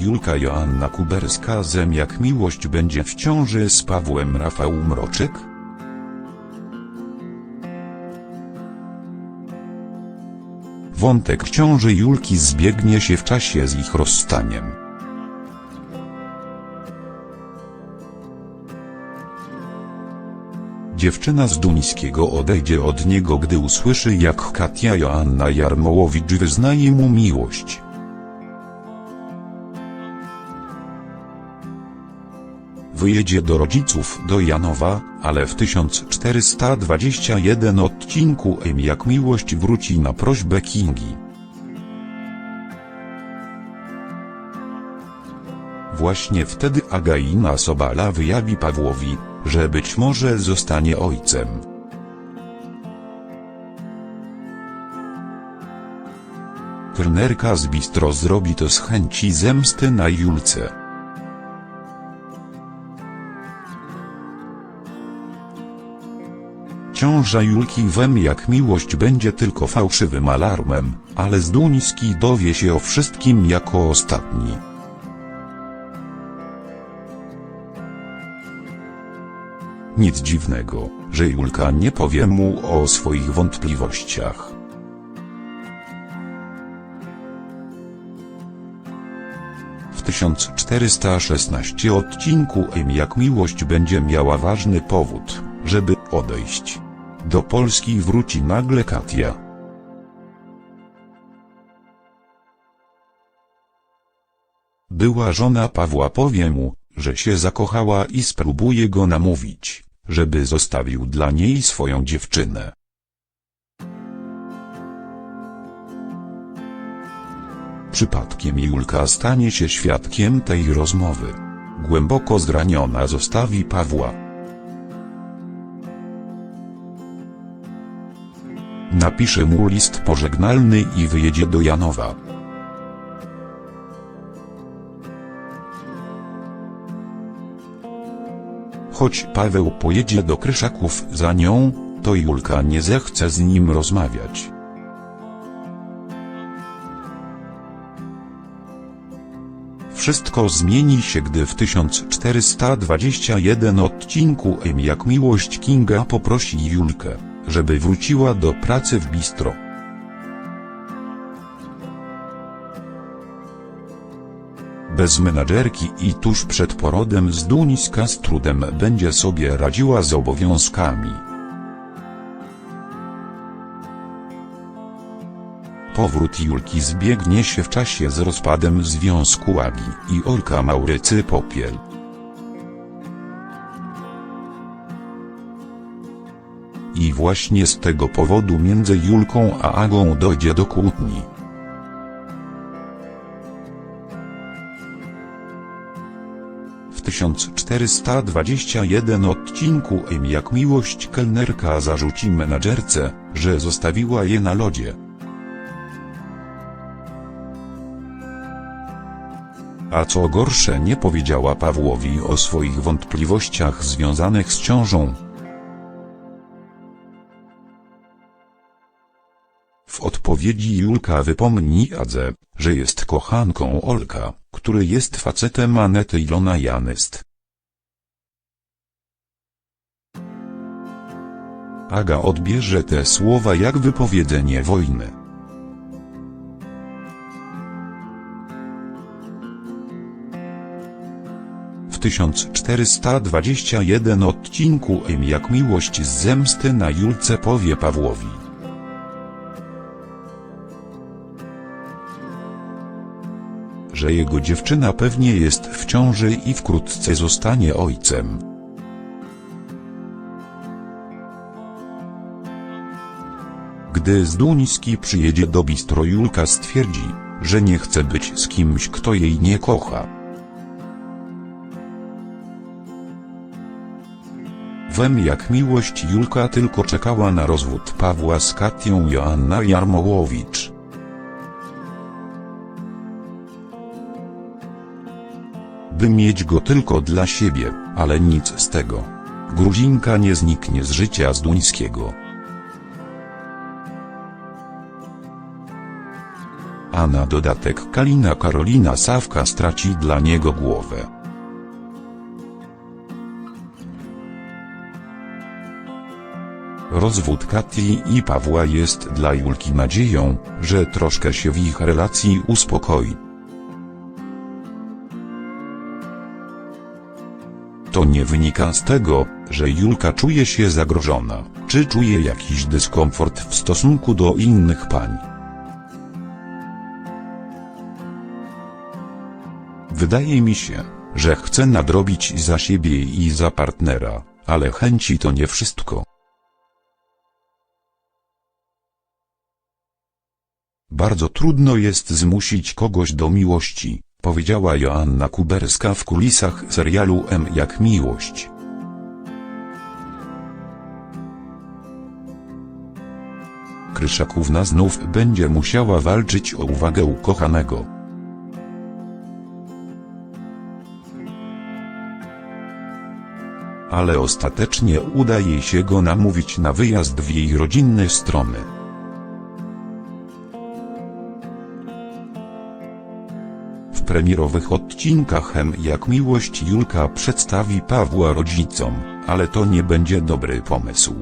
Julka Joanna Kuberska-Zem, jak miłość będzie w ciąży z Pawłem Rafał Mroczek? Wątek ciąży Julki zbiegnie się w czasie z ich rozstaniem. Dziewczyna z Duńskiego odejdzie od niego, gdy usłyszy, jak Katia Joanna Jarmołowicz wyznaje mu miłość. Wyjedzie do rodziców do Janowa, ale w 1421 odcinku Jak miłość wróci na prośbę Kingi. Właśnie wtedy Againa Sobala wyjawi Pawłowi, że być może zostanie ojcem. Kelnerka z bistro zrobi to z chęci zemsty na Julce. Ciąża Julki jak miłość będzie tylko fałszywym alarmem, ale Zduński dowie się o wszystkim jako ostatni. Nic dziwnego, że Julka nie powie mu o swoich wątpliwościach. W 1416 odcinku Jak miłość będzie miała ważny powód, żeby odejść. Do Polski wróci nagle Katia. Była żona Pawła powie mu, że się zakochała i spróbuje go namówić, żeby zostawił dla niej swoją dziewczynę. Przypadkiem Julka stanie się świadkiem tej rozmowy. Głęboko zraniona zostawi Pawła. Napisze mu list pożegnalny i wyjedzie do Janowa. Choć Paweł pojedzie do Kryszaków za nią, to Julka nie zechce z nim rozmawiać. Wszystko zmieni się, gdy w 1421 odcinku Jak miłość Kinga poprosi Julkę, żeby wróciła do pracy w bistro. Bez menadżerki i tuż przed porodem Zduńska z trudem będzie sobie radziła z obowiązkami. Powrót Julki zbiegnie się w czasie z rozpadem związku Agi i Olka Maurycy Popiel. I właśnie z tego powodu między Julką a Agą dojdzie do kłótni. W 1421 odcinku Jak miłość kelnerka zarzuci menadżerce, że zostawiła je na lodzie. A co gorsze, nie powiedziała Pawłowi o swoich wątpliwościach związanych z ciążą. W odpowiedzi Julka wypomni Adze, że jest kochanką Olka, który jest facetem Anety Ilona Janyst. Aga odbierze te słowa jak wypowiedzenie wojny. W 1421 odcinku Jak miłość z zemsty na Julce powie Pawłowi, że jego dziewczyna pewnie jest w ciąży i wkrótce zostanie ojcem. Gdy Zduński przyjedzie do bistro, Julka stwierdzi, że nie chce być z kimś, kto jej nie kocha. Jak miłość Julka tylko czekała na rozwód Pawła z Katią Joanna Jarmołowicz. By mieć go tylko dla siebie, ale nic z tego. Gruzinka nie zniknie z życia Zduńskiego. a na dodatek Kalina Karolina Sawka straci dla niego głowę. Rozwód Kati i Pawła jest dla Julki nadzieją, że troszkę się w ich relacji uspokoi. To nie wynika z tego, że Julka czuje się zagrożona, czy czuje jakiś dyskomfort w stosunku do innych pań. Wydaje mi się, że chce nadrobić za siebie i za partnera, ale chęci to nie wszystko. Bardzo trudno jest zmusić kogoś do miłości, powiedziała Joanna Kuberska w kulisach serialu M jak miłość. Kryszakówna znów będzie musiała walczyć o uwagę ukochanego. Ale ostatecznie uda jej się go namówić na wyjazd w jej rodzinne strony. W premierowych odcinkach M jak miłość Julka przedstawi Pawła rodzicom, ale to nie będzie dobry pomysł.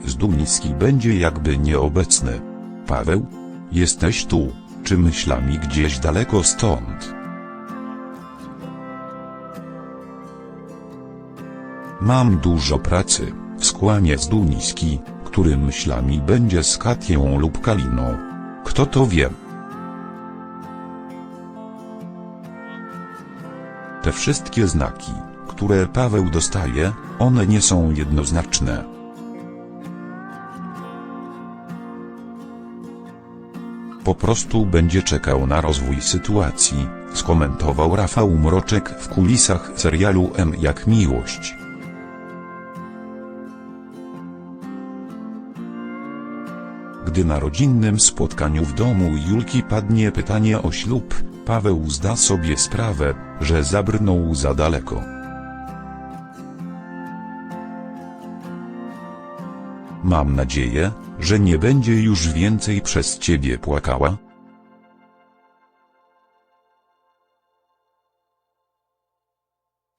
Zduński będzie jakby nieobecny. Paweł? Jesteś tu, czy myślami gdzieś daleko stąd? Mam dużo pracy, skłamie Zduński, który myślami będzie z Katią lub Kaliną. Kto to wie? Te wszystkie znaki, które Paweł dostaje, one nie są jednoznaczne. Po prostu będzie czekał na rozwój sytuacji, skomentował Rafał Mroczek w kulisach serialu M jak miłość. Gdy na rodzinnym spotkaniu w domu Julki padnie pytanie o ślub, Paweł zda sobie sprawę, że zabrnął za daleko. Mam nadzieję, że nie będzie już więcej przez ciebie płakała.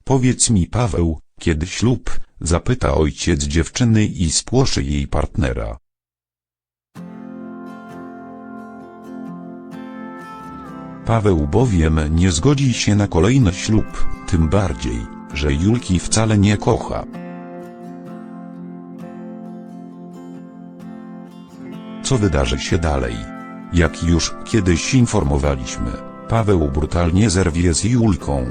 Powiedz mi, Paweł, kiedy ślub? Zapyta ojciec dziewczyny i spłoszy jej partnera. Paweł bowiem nie zgodzi się na kolejny ślub, tym bardziej, że Julki wcale nie kocha. Co wydarzy się dalej? Jak już kiedyś informowaliśmy, Paweł brutalnie zerwie z Julką.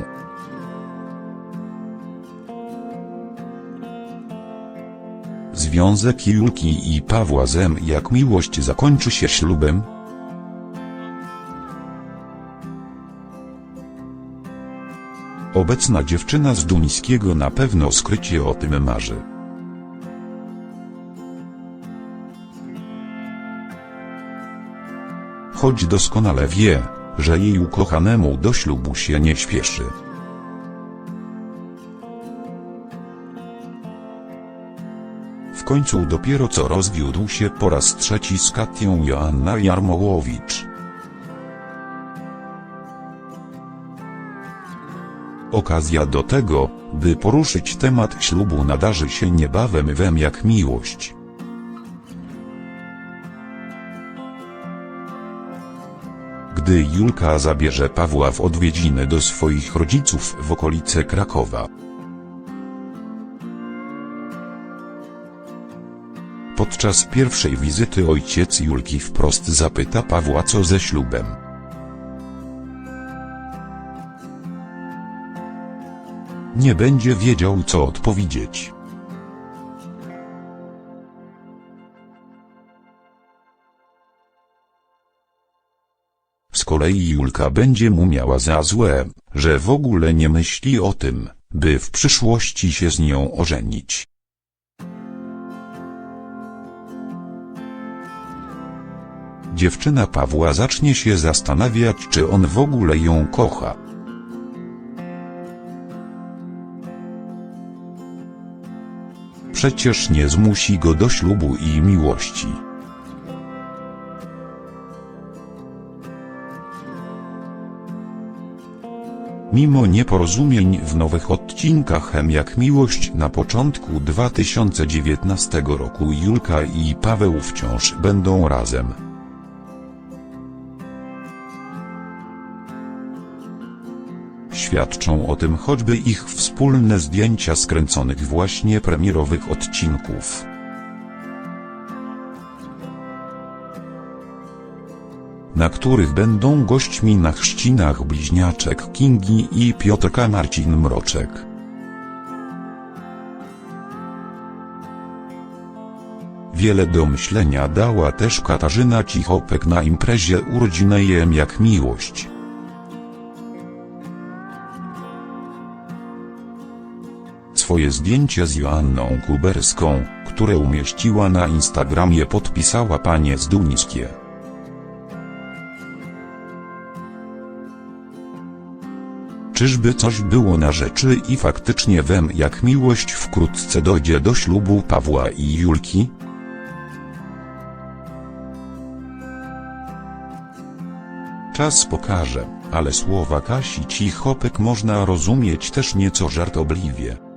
Związek Julki i Pawła z M jak miłość zakończy się ślubem? Obecna dziewczyna z Zduńskiego na pewno skrycie o tym marzy. Choć doskonale wie, że jej ukochanemu do ślubu się nie śpieszy. W końcu dopiero co rozwiódł się po raz trzeci z Katią Joanna Jarmołowicz. Okazja do tego, by poruszyć temat ślubu nadarzy się niebawem w M jak miłość. Gdy Julka zabierze Pawła w odwiedziny do swoich rodziców w okolice Krakowa. Podczas pierwszej wizyty ojciec Julki wprost zapyta Pawła, co ze ślubem. Nie będzie wiedział, co odpowiedzieć. Z kolei Julka będzie mu miała za złe, że w ogóle nie myśli o tym, by w przyszłości się z nią ożenić. Dziewczyna Pawła zacznie się zastanawiać, czy on w ogóle ją kocha. przecież nie zmusi go do ślubu i miłości. Mimo nieporozumień w nowych odcinkach Jak miłość na początku 2019 roku Julka i Paweł wciąż będą razem. Świadczą o tym choćby ich wspólne zdjęcia z kręconych właśnie premierowych odcinków. Na których będą gośćmi na chrzcinach bliźniaczek Kingi i Piotrka Marcin Mroczek. Wiele do myślenia dała też Katarzyna Cichopek na imprezie urodzinnej Jak miłość. Swoje zdjęcie z Joanną Kuberską, które umieściła na Instagramie, podpisała panie Zduńskie. Czyżby coś było na rzeczy i faktycznie Jak miłość wkrótce dojdzie do ślubu Pawła i Julki? Czas pokaże, ale słowa Kasi Cichopek można rozumieć też nieco żartobliwie.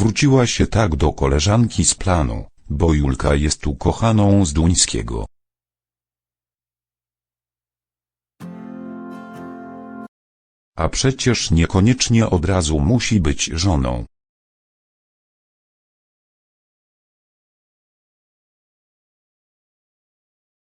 Zwróciła się tak do koleżanki z planu, bo Julka jest ukochaną Zduńskiego. A przecież niekoniecznie od razu musi być żoną.